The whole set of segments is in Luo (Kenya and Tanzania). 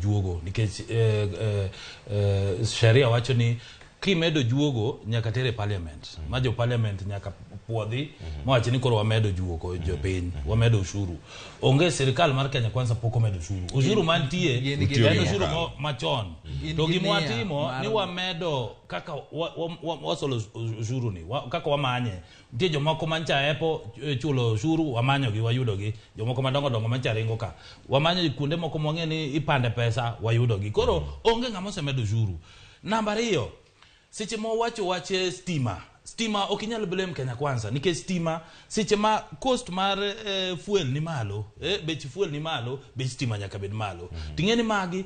juogo nikech sheria wacho ni kimedo juogo nyaka tere parliament ma jo parliament nyaka puodhi mawacho ni koro wamedo juogo jo piny wamedo ushuru onge sirikal mar Kenya Kwanza pok omedo ushuru mantie en ushuru machon to gimwatimo ni wamedo kaka wasolo ushuru ni kaka wamanye nitie jomoko mancha epo chulo ushuru wamanyo gi wayudo gi jomoko madongo dongo mancha ringo ka wamanyo kuonde moko mwang'e ni ipande pesa wayudo gi koro onge ng'ama osemedo ushuru. Namba 2, seche mo wache stima okinyal blame Kenya Kwanza nikech stima seche ma cost mar fuel ni malo bech fuel ni malo bech stima nyaka bed malo ting'eni magi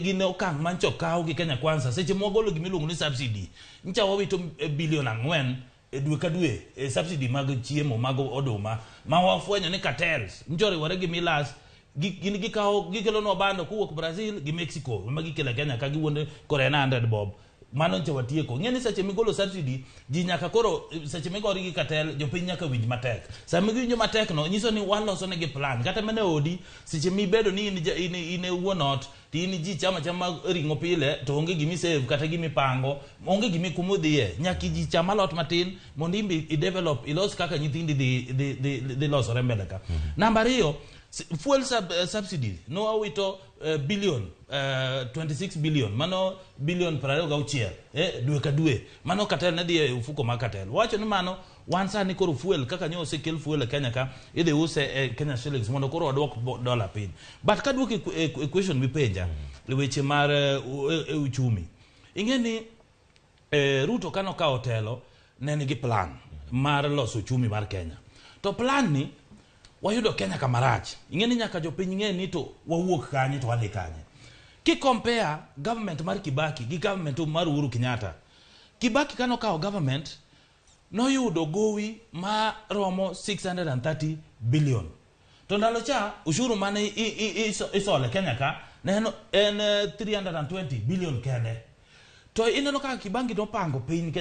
gin okang' mancho kaw gi Kenya Kwanza seche mo golo gimiluongo ni subsidy ncha wawito bilion 4 dwe ka dwe subsidy mag chiemo mag oduma ma wafwenyo ni cartels njori ware gi Milas gin gikawo gikelonwa bando kuwuok Brazil gi Mexico ma gikelo Kenya ka giwuonde Korea 100 bob mano nche watieko ng'eni seche migolo subsidy ji nyaka koro seche migori gi cartel jopiny nyaka winj matek sama giwinjo matek no nyiso ni waloso negi plan kata mene odi seche mibedo ni in wuon ot ti in ji chama ring'o pile to onge gimi save kata gimi pango onge gimi kumudhiye nyaki ji chama lot matin mondo imbi i ilos kaka nyithindi dhi losore mbele ka. Namba 2, fuel subsidy no awito billion 26 billion mano billion 26 dwe ka dwe mano cartel ne dhi ufuko ma cartel wacho ni mano wan sani koro fuel kaka nyo osekel fuel e Kenya ka idhi use Kenya shillings mondo koro odwok dollar pin but ka dwok equation mipenja weche mar uchumi ing'eni Ruto kano ka otelo ne nigi plan mar loso uchumi mar Kenya to plan ni wayudo Kenya kamarach ing'eni nyaka jopiny ng'e ni to wawuok kanye to wadhi kanye ki compare government mar Kibaki gi government mar Uhuru Kenyatta. Kibaki kano kao government no yudo gowi ma romo 630 billion to ndalo cha ushuru mane isole Kenya ka en 320 billion kende to ineno kaka Kibaki dopango piny